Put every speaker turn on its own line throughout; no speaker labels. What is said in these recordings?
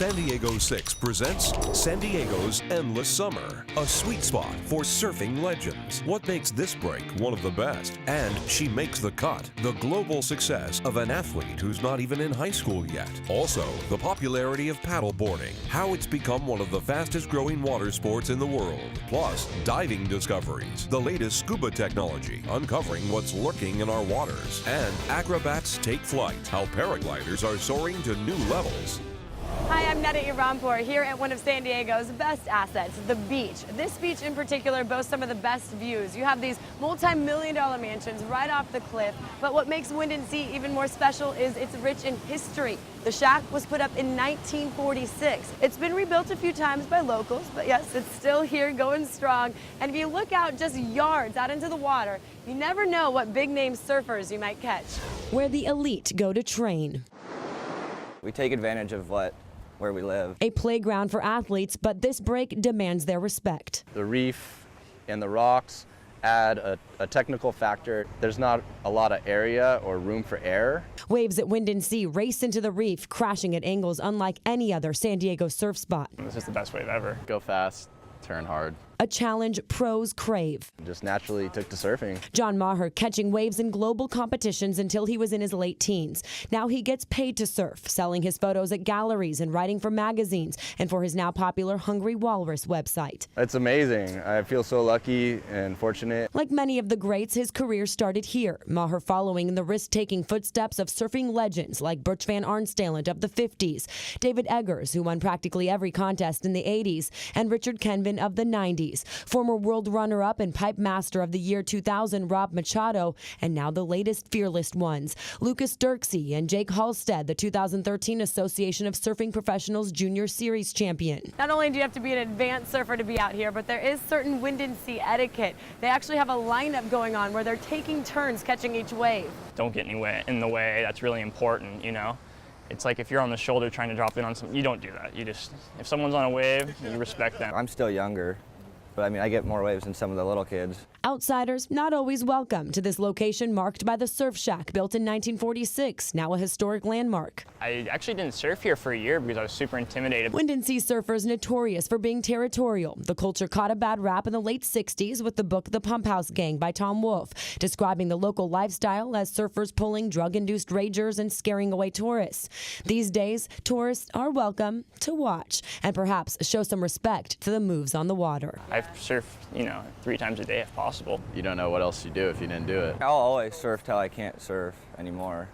San Diego 6 presents San Diego's Endless Summer, a sweet spot for surfing legends. What makes this break one of the best? And she makes the cut, the global success of an athlete who's not even in high school yet. Also, the popularity of paddleboarding, how it's become one of the fastest growing water sports in the world. Plus, diving discoveries, the latest scuba technology, uncovering what's lurking in our waters. And acrobats take flight, how paragliders are soaring to new levels.
Hi, I'm Netta Irampour here at one of San Diego's best assets, the beach. This beach in particular boasts some of the best views. You have these multi-million-dollar mansions right off the cliff, but what makes Wind & Sea even more special is it's rich in history. The shack was put up in 1946. It's been rebuilt a few times by locals, but yes, it's still here going strong. And if you look out just yards out into the water, you never know what big-name surfers you might catch. Where the elite go to train.
We take advantage of where we live.
A playground for athletes, but this break demands their respect.
The reef and the rocks add a technical factor. There's not a lot of area or room for error.
Waves at Wind & Sea race into the reef, crashing at angles unlike any other San Diego surf spot.
This is the best wave ever.
Go fast, turn hard.
A challenge pros crave.
Just naturally took to surfing.
John Maher catching waves in global competitions until he was in his late teens. Now he gets paid to surf, selling his photos at galleries and writing for magazines and for his now popular Hungry Walrus website.
It's amazing. I feel so lucky and fortunate.
Like many of the greats, his career started here. Maher following in the risk-taking footsteps of surfing legends like Butch Van Arnstalant of the 50s, David Eggers, who won practically every contest in the 80s, and Richard Kenvin of the 90s. Former world runner-up and pipe master of the year 2000, Rob Machado, and now the latest fearless ones, Lucas Dirksey and Jake Halstead, the 2013 Association of Surfing Professionals Junior Series champion. Not only do you have to be an advanced surfer to be out here, but there is certain Wind & Sea etiquette. They actually have a lineup going on where they're taking turns catching each wave.
Don't get in the way. That's really important, you know. It's like if you're on the shoulder trying to drop in on something, you don't do that. You just, if someone's on a wave, you respect them.
I'm still younger, but I mean, I get more waves than some of the little kids.
Outsiders not always welcome to this location marked by the Surf Shack, built in 1946, now a historic landmark.
I actually didn't surf here for a year because I was super intimidated.
Wind & Sea surfers notorious for being territorial. The culture caught a bad rap in the late 60s with the book The Pump House Gang by Tom Wolfe, describing the local lifestyle as surfers pulling drug-induced ragers and scaring away tourists. These days, tourists are welcome to watch and perhaps show some respect to the moves on the water.
I've surfed, 3 times a day if possible.
You don't know what else you do if you didn't do it.
I'll always surf till I can't surf anymore.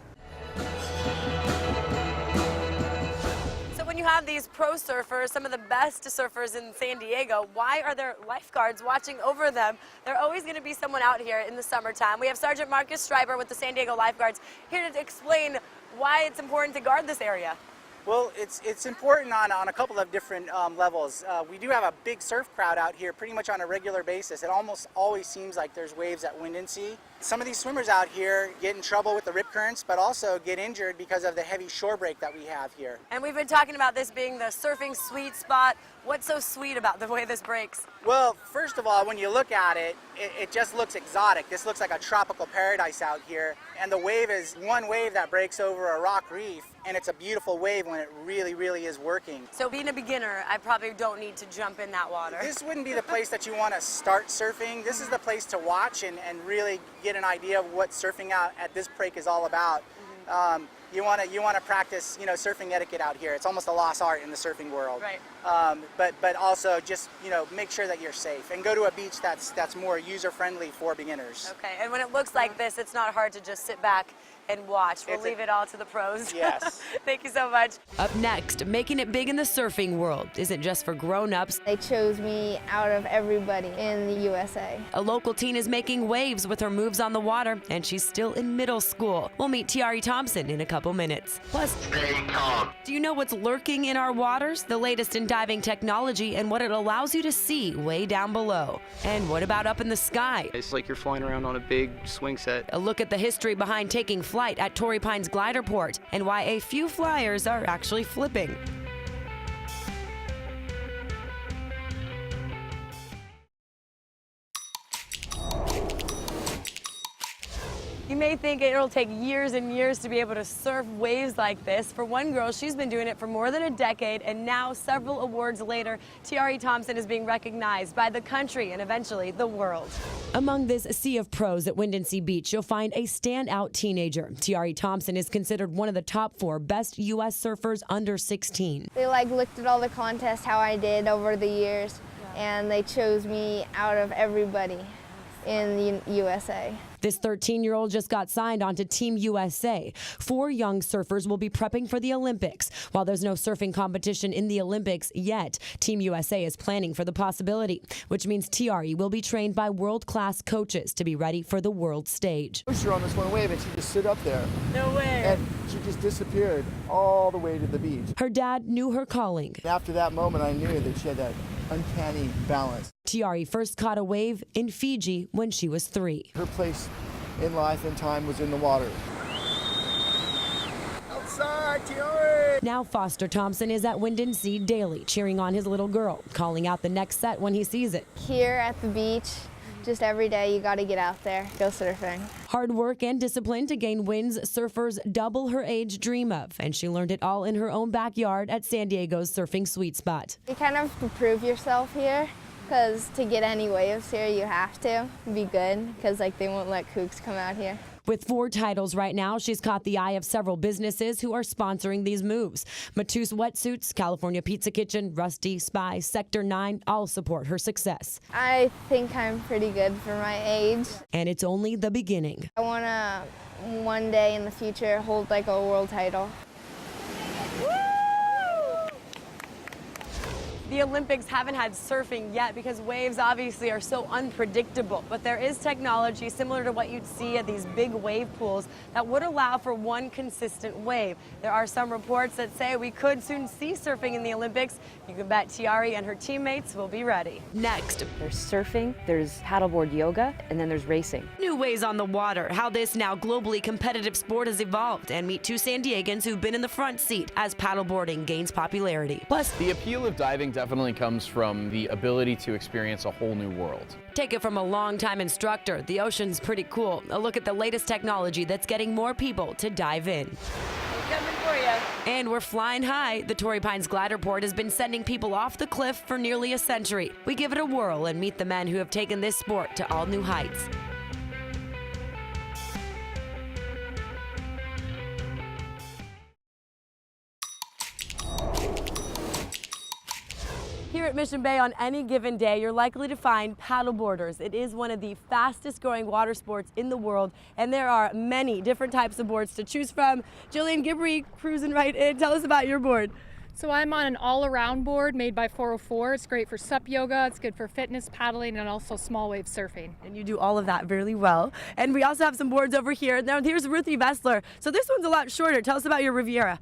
So when you have these pro surfers, some of the best surfers in San Diego, why are there lifeguards watching over them? There's always going to be someone out here in the summertime. We have Sergeant Marcus Schreiber with the San Diego Lifeguards here to explain why it's important to guard this area.
Well, it's important on a couple of different levels. We do have a big surf crowd out here pretty much on a regular basis. It almost always seems like there's waves at Wind & Sea. Some of these swimmers out here get in trouble with the rip currents, but also get injured because of the heavy shore break that we have here.
And we've been talking about this being the surfing sweet spot. What's so sweet about the way this breaks?
Well, first of all, when you look at it, it just looks exotic. This looks like a tropical paradise out here. And the wave is one wave that breaks over a rock reef, and it's a beautiful wave when it really, really is working.
So being a beginner, I probably don't need to jump in that water.
This wouldn't be the place that you want to start surfing. This is the place to watch and really get an idea of what surfing out at this break is all about. You want to practice, surfing etiquette out here. It's almost a lost art in the surfing world.
Right.
But also just, make sure that you're safe and go to a beach that's more user-friendly for beginners.
Okay, and when it looks like this, it's not hard to just sit back and watch. We'll leave it all to the pros.
Yes.
Thank you so much. Up next, making it big in the surfing world isn't just for grown-ups.
They chose me out of everybody in the USA.
A local teen is making waves with her moves on the water, and she's still in middle school. We'll meet Tiari Thompson in a couple minutes. Plus, do you know what's lurking in our waters? The latest in diving technology and what it allows you to see way down below. And what about up in the sky?
It's like you're flying around on a big swing set.
A look at the history behind taking flight at Torrey Pines Glider Port and why a few flyers are actually flipping. You may think it'll take years and years to be able to surf waves like this. For one girl, she's been doing it for more than a decade, and now, several awards later, Tiare Thompson is being recognized by the country and eventually the world. Among this sea of pros at Windansea Beach, you'll find a standout teenager. Tiare Thompson is considered one of the top 4 best U.S. surfers under 16.
They looked at all the contests, how I did over the years, and they chose me out of everybody in the USA.
This 13-year-old just got signed onto Team USA. 4 young surfers will be prepping for the Olympics. While there's no surfing competition in the Olympics yet, Team USA is planning for the possibility, which means Tiare will be trained by world-class coaches to be ready for the world stage.
I pushed her on this one wave and she just stood up there.
No way.
And she just disappeared all the way to the beach.
Her dad knew her calling.
After that moment, I knew that she had that uncanny balance.
Tiare first caught a wave in Fiji when she was 3.
Her place in life and time was in the water. Outside, Tiare!
Now Foster Thompson is at Windansea daily, cheering on his little girl, calling out the next set when he sees it.
Here at the beach, just every day you got to get out there, go surfing.
Hard work and discipline to gain wins surfers double her age dream of, and she learned it all in her own backyard at San Diego's surfing sweet spot.
You kind of have to prove yourself here, because to get any waves here you have to be good, because they won't let kooks come out here.
With 4 titles right now, she's caught the eye of several businesses who are sponsoring these moves. Matus Wetsuits, California Pizza Kitchen, Rusty, Spy, Sector 9 all support her success.
I think I'm pretty good for my age.
And it's only the beginning.
I want to one day in the future hold a world title.
The Olympics haven't had surfing yet because waves obviously are so unpredictable, but there is technology similar to what you'd see at these big wave pools that would allow for one consistent wave. There are some reports that say we could soon see surfing in the Olympics. You can bet Tiare and her teammates will be ready. Next,
there's surfing, there's paddleboard yoga, and then there's racing.
New ways on the water, how this now globally competitive sport has evolved, and meet 2 San Diegans who've been in the front seat as paddleboarding gains popularity. Plus,
the appeal of diving definitely comes from the ability to experience a whole new world.
Take it from a longtime instructor. The ocean's pretty cool. A look at the latest technology that's getting more people to dive in. Coming for you. And we're flying high. The Torrey Pines Glider Port has been sending people off the cliff for nearly a century. We give it a whirl and meet the men who have taken this sport to all new heights. Here at Mission Bay on any given day, you're likely to find paddleboarders. It is one of the fastest growing water sports in the world, and there are many different types of boards to choose from. Jillian Gibbrey cruising right in. Tell us about your board.
So I'm on an all-around board made by 404. It's great for sup yoga, it's good for fitness paddling, and also small wave surfing.
And you do all of that really well. And we also have some boards over here. Now here's Ruthie Vessler. So this one's a lot shorter. Tell us about your Riviera.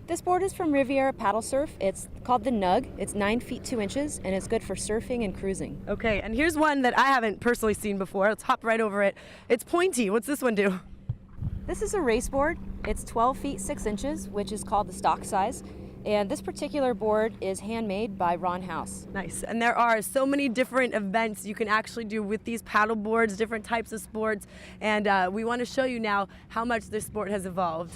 This board is from Riviera Paddle Surf. It's called the Nug. It's 9 feet 2 inches, and it's good for surfing and cruising.
Okay, and here's one that I haven't personally seen before. Let's hop right over it. It's pointy. What's this one do?
This is a race board. It's 12 feet 6 inches, which is called the stock size. And this particular board is handmade by Ron House.
Nice. And there are so many different events you can actually do with these paddle boards, different types of sports. And we want to show you now how much this sport has evolved.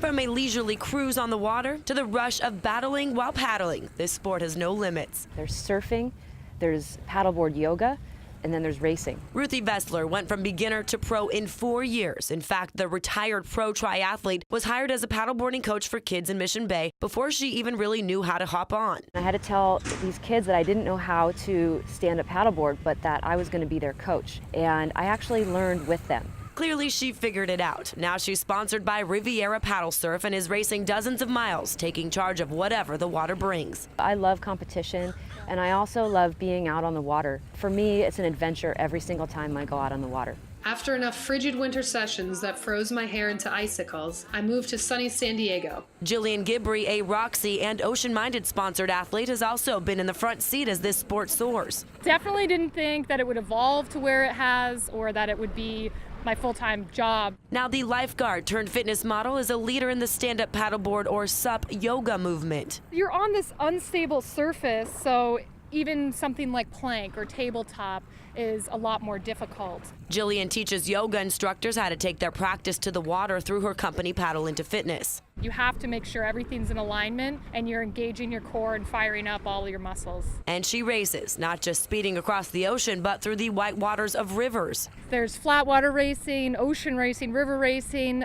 From a leisurely cruise on the water to the rush of battling while paddling, this sport has no limits.
There's surfing, there's paddleboard yoga, and then there's racing.
Ruthie Vessler went from beginner to pro in 4 years. In fact, the retired pro triathlete was hired as a paddleboarding coach for kids in Mission Bay before she even really knew how to hop on.
I had to tell these kids that I didn't know how to stand up paddleboard, but that I was going to be their coach. And I actually learned with them.
Clearly, she figured it out. Now she's sponsored by Riviera Paddle Surf and is racing dozens of miles, taking charge of whatever the water brings.
I love competition, and I also love being out on the water. For me, it's an adventure every single time I go out on the water.
After enough frigid winter sessions that froze my hair into icicles, I moved to sunny San Diego.
Jillian Gibbrey, a Roxy and Ocean Minded sponsored athlete, has also been in the front seat as this sport soars.
Definitely didn't think that it would evolve to where it has, or that it would be my full-time job.
Now the lifeguard turned fitness model is a leader in the stand-up paddleboard or SUP yoga movement.
You're on this unstable surface, so even something like plank or tabletop, is a lot more difficult.
Jillian teaches yoga instructors how to take their practice to the water through her company Paddle Into Fitness.
You have to make sure everything's in alignment and you're engaging your core and firing up all your muscles.
And she races, not just speeding across the ocean, but through the white waters of rivers.
There's flat water racing, ocean racing, river racing.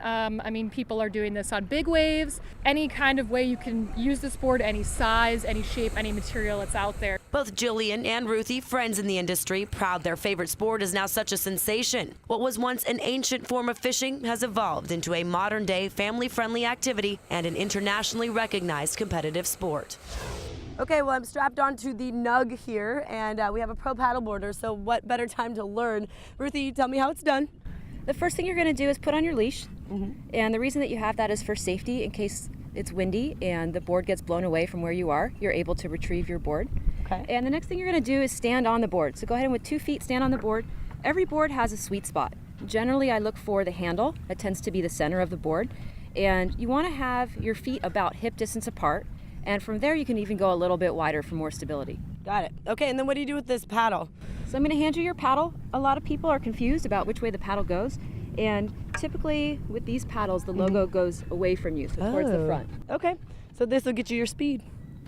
People are doing this on big waves. Any kind of way you can use this board, any size, any shape, any material that's out there.
Both Jillian and Ruthie, friends in the industry, proud their favorite sport is now such a sensation. What was once an ancient form of fishing has evolved into a modern-day, family-friendly activity and an internationally recognized competitive sport. Okay, well, I'm strapped onto the Nug here, and we have a pro paddleboarder, so what better time to learn? Ruthie, tell me how it's done.
The first thing you're going to do is put on your leash, and the reason that you have that is for safety. In case it's windy and the board gets blown away from where you are, you're able to retrieve your board.
Okay.
And the next thing you're going to do is stand on the board. So go ahead and with 2 feet stand on the board. Every board has a sweet spot. Generally, I look for the handle. That tends to be the center of the board. And you want to have your feet about hip distance apart, and from there you can even go a little bit wider for more stability.
Got it. Okay, and then what do you do with this paddle?
So I'm going to hand you your paddle. A lot of people are confused about which way the paddle goes, and typically with these paddles the logo goes away from you, so towards the front.
Okay, so this will get you your speed.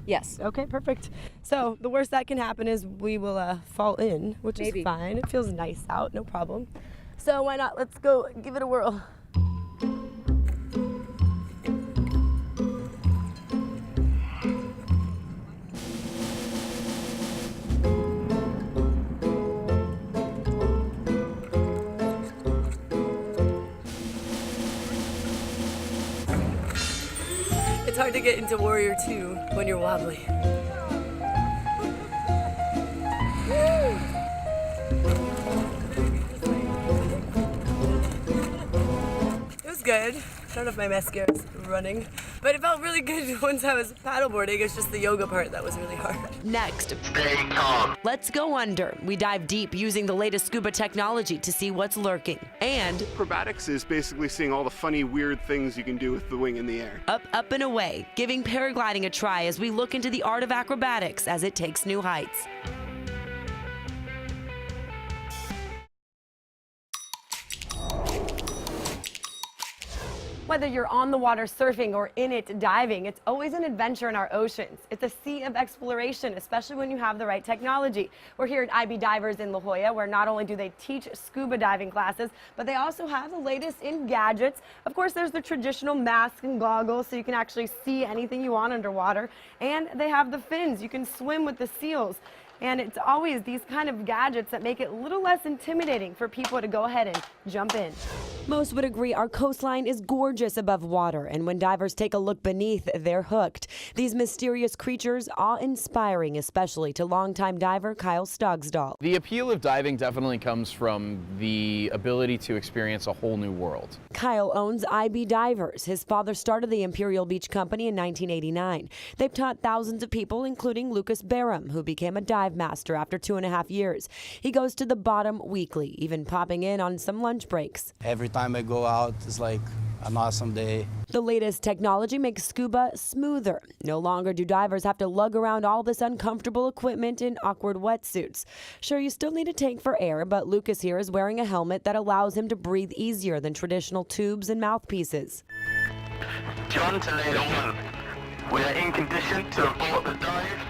Yes.
Okay, perfect. So the worst that can happen is we will fall in, which
Maybe.
is fine. It feels nice out, no problem. So why not? Let's go give it a whirl. It's hard to get into Warrior 2 when you're wobbly. It was good. I don't know if my mascara's running, but it felt really good once I was paddleboarding. It's just the yoga part that was really hard. Next, stay calm. Let's go under. We dive deep using the latest scuba technology to see what's lurking. And
acrobatics is basically seeing all the funny, weird things you can do with the wing in the air.
up, up, and away, giving paragliding a try as we look into the art of acrobatics as it takes new heights. Whether you're on the water surfing or in it diving, it's always an adventure in our oceans. It's a sea of exploration, especially when you have the right technology. We're here at IB Divers in La Jolla, where not only do they teach scuba diving classes, but they also have the latest in gadgets. Of course, there's the traditional mask and goggles, so you can actually see anything you want underwater. And they have the fins. You can swim with the seals. And it's always these kind of gadgets that make it a little less intimidating for people to go ahead and jump in. Most would agree our coastline is gorgeous above water, and when divers take a look beneath, they're hooked. These mysterious creatures awe-inspiring, especially to longtime diver Kyle Stogsdahl.
The appeal of diving definitely comes from the ability to experience a whole new world.
Kyle owns IB Divers. His father started the Imperial Beach Company in 1989. They've taught thousands of people, including Lucas Barham, who became a dive master after 2.5 years. He goes to the bottom weekly, even popping in on some lunch breaks.
Every time I go out, it's like an awesome day.
The latest technology makes scuba smoother. No longer do divers have to lug around all this uncomfortable equipment in awkward wetsuits. Sure, you still need a tank for air, but Lucas here is wearing a helmet that allows him to breathe easier than traditional tubes and mouthpieces.
John to Layer 1. We are in condition to abort the dive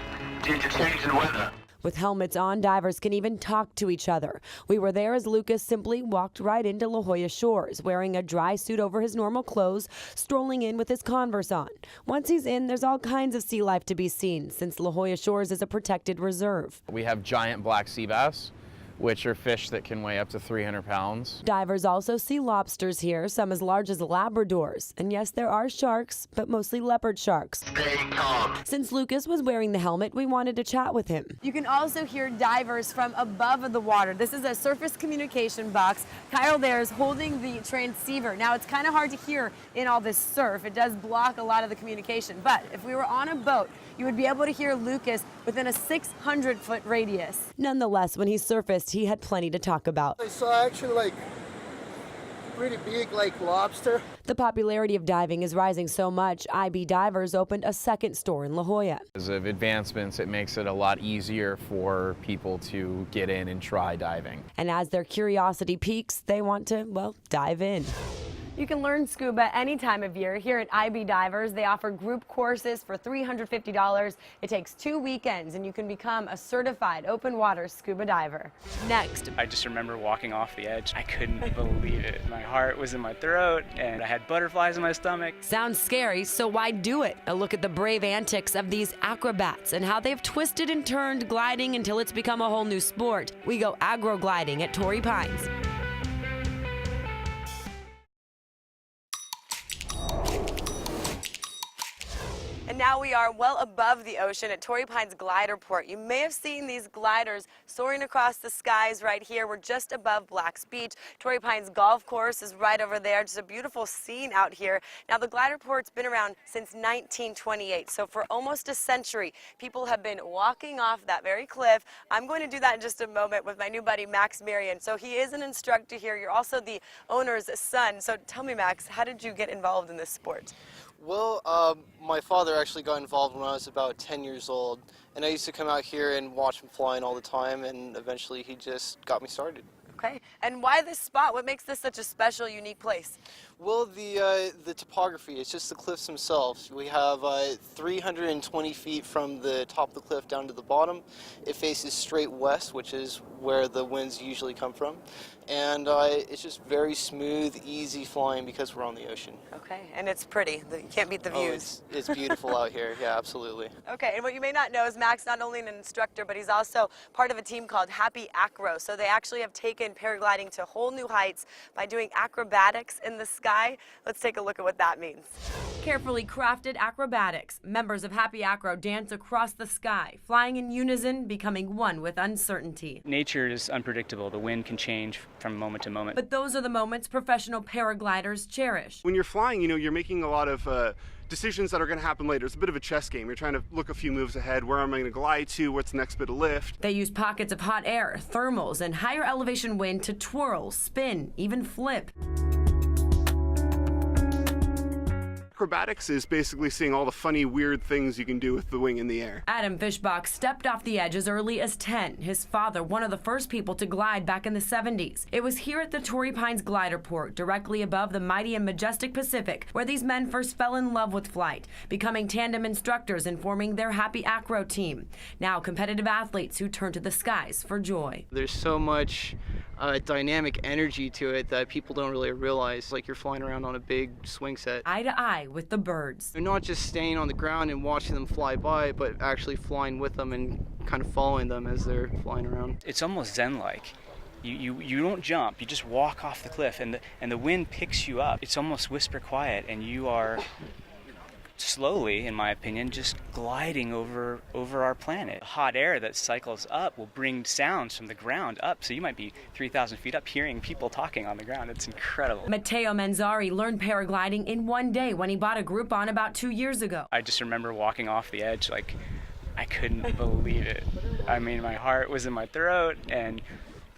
due to change in weather.
With helmets on, divers can even talk to each other. We were there as Lucas simply walked right into La Jolla shores, wearing a dry suit over his normal clothes, strolling in with his Converse on. Once he's in, there's all kinds of sea life to be seen, since La Jolla Shores is a protected reserve.
We have giant black sea bass, which are fish that can weigh up to 300 pounds.
Divers also see lobsters here, some as large as Labradors. And yes, there are sharks, but mostly leopard sharks.
Stay calm.
Since Lucas was wearing the helmet, we wanted to chat with him. You can also hear divers from above the water. This is a surface communication box. Kyle there is holding the transceiver. Now, it's kind of hard to hear in all this surf. It does block a lot of the communication. But if we were on a boat, you would be able to hear Lucas within a 600-foot radius. Nonetheless, when he surfaced, he had plenty to talk about.
I saw actually
pretty big, like lobster.
The popularity of diving is rising so much, IB Divers opened a second store in La Jolla.
Because of advancements, it makes it a lot easier for people to get in and try diving.
And as their curiosity peaks, they want to, well, dive in. You can learn scuba any time of year. Here at IB Divers, they offer group courses for $350. It takes 2 weekends, and you can become a certified open water scuba diver. Next,
I just remember walking off the edge. I couldn't believe it. My heart was in my throat, and I had butterflies in my stomach.
Sounds scary, so why do it? A look at the brave antics of these acrobats and how they've twisted and turned gliding until it's become a whole new sport. We go agro gliding at Torrey Pines. And now we are well above the ocean at Torrey Pines Glider Port. You may have seen these gliders soaring across the skies right here. We're just above Black's Beach. Torrey Pines Golf Course is right over there. Just a beautiful scene out here. Now, the glider port's been around since 1928, so for almost a century, people have been walking off that very cliff. I'm going to do that in just a moment with my new buddy, Max Marion. So he is an instructor here. You're also the owner's son. So tell me, Max, how did you get involved in this sport?
Well, my father actually got involved when I was about 10 years old, and I used to come out here and watch him flying all the time, and eventually he just got me started.
Okay, and why this spot? What makes this such a special, unique place?
Well, the topography, it's just the cliffs themselves. We have 320 feet from the top of the cliff down to the bottom. It faces straight west, which is where the winds usually come from. And it's just very smooth, easy flying because we're on the ocean.
Okay, and it's pretty. You can't beat the views.
Oh, it's beautiful out here. Yeah, absolutely.
Okay, and what you may not know is Max not only an instructor, but he's also part of a team called Happy Acro. So they actually have taken paragliding to whole new heights by doing acrobatics in the sky. Let's take a look at what that means. Carefully crafted acrobatics. Members of Happy Acro dance across the sky, flying in unison, becoming one with uncertainty.
Nature is unpredictable. The wind can change from moment to moment.
But those are the moments professional paragliders cherish.
When you're flying, you're making a lot of decisions that are going to happen later. It's a bit of a chess game. You're trying to look a few moves ahead. Where am I going to glide to? What's the next bit of lift?
They use pockets of hot air, thermals, and higher elevation wind to twirl, spin, even flip.
Acrobatics is basically seeing all the funny, weird things you can do with the wing in the air.
Adam Fischbach stepped off the edge as early as 10. His father, one of the first people to glide back in the 70s. It was here at the Torrey Pines Glider Port, directly above the mighty and majestic Pacific, where these men first fell in love with flight, becoming tandem instructors and forming their Happy Acro team. Now competitive athletes who turn to the skies for joy.
There's so much dynamic energy to it that people don't really realize. Like you're flying around on a big swing set.
Eye to eye with the birds.
You're not just staying on the ground and watching them fly by, but actually flying with them and kind of following them as they're flying around.
It's almost zen-like. You don't jump, you just walk off the cliff, and the wind picks you up. It's almost whisper quiet, and you are slowly, in my opinion, just gliding over our planet. Hot air that cycles up will bring sounds from the ground up, so you might be 3,000 feet up hearing people talking on the ground. It's incredible.
Matteo Manzari learned paragliding in one day when he bought a Groupon about 2 years ago.
I just remember walking off the edge like I couldn't believe it. I mean, my heart was in my throat,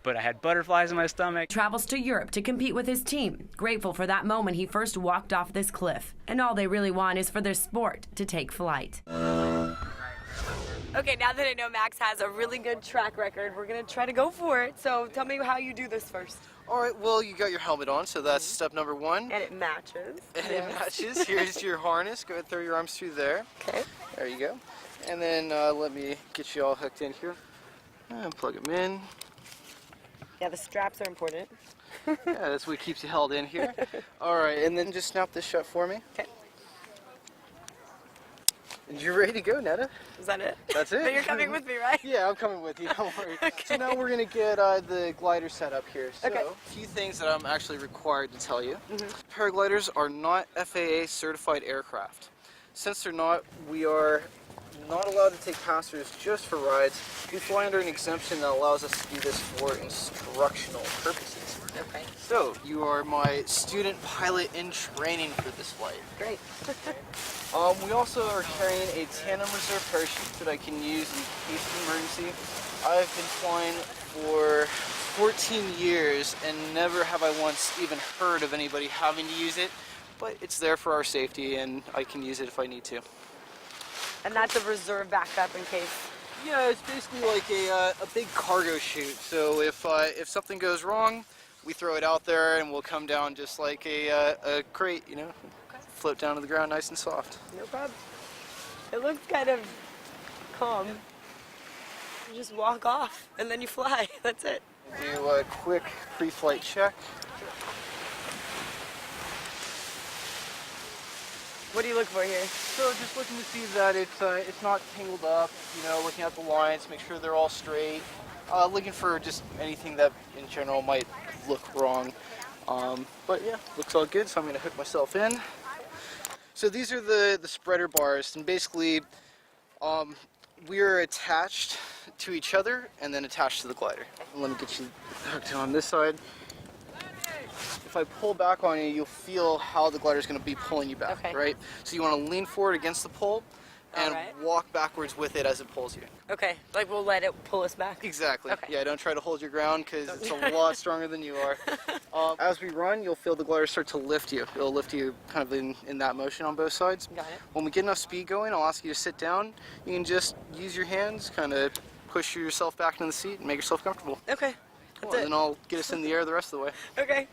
but I had butterflies in my stomach.
Travels to Europe to compete with his team, grateful for that moment he first walked off this cliff. And all they really want is for their sport to take flight. Okay, now that I know Max has a really good track record, we're going to try to go for it. So tell me how you do this first.
All right, well, you got your helmet on, so that's step number one.
And it matches.
And it matches. Here's your harness. Go ahead and throw your arms through there.
Okay.
There you go. And then let me get you all hooked in here. And plug them in.
Yeah, the straps are important.
Yeah, that's what keeps you held in here. All right, and then just snap this shut for me.
Okay.
And you're ready to go, Netta.
Is that it?
That's it.
But you're coming with me, right?
Yeah, I'm coming with you. Don't worry.
Okay.
So now we're going to get the glider set up here. So,
okay.
A few things that I'm actually required to tell you. Paragliders are not FAA certified aircraft. Since they're not, we are not allowed to take passengers just for rides. We fly under an exemption that allows us to do this for instructional purposes. Okay. So, you are my student pilot in training for this flight.
Great.
We also are carrying a tandem reserve parachute that I can use in case of emergency. I've been flying for 14 years and never have I once even heard of anybody having to use it, but it's there for our safety and I can use it if I need to.
And that's a reserve backup in case.
Yeah, it's basically like a big cargo chute. So if something goes wrong, we throw it out there and we'll come down just like a crate, you know, float down to the ground nice and soft.
No problem. It looks kind of calm. You just walk off and then you fly. That's it.
Do a quick pre-flight check.
What do you look for here?
So just looking to see that it's not tangled up, you know, looking at the lines, make sure they're all straight. Looking for just anything that in general might look wrong. But yeah, looks all good, so I'm gonna hook myself in. So these are the spreader bars, and basically we are attached to each other and then attached to the glider. And let me get you hooked on this side. If I pull back on you, you'll feel how the glider is going to be pulling you back, right? So you want to lean forward against the pole and walk backwards with it as it pulls you.
Okay, like we'll let it pull us back?
Exactly.
Okay.
Yeah, don't try to hold your ground because it's a lot stronger than you are. As we run, you'll feel the glider start to lift you. It'll lift you kind of in that motion on both sides.
Got it.
When we get enough speed going, I'll ask you to sit down. You can just use your hands, kind of push yourself back into the seat and make yourself comfortable.
Okay,
Cool. And then I'll get us in the air the rest of the way.
Okay.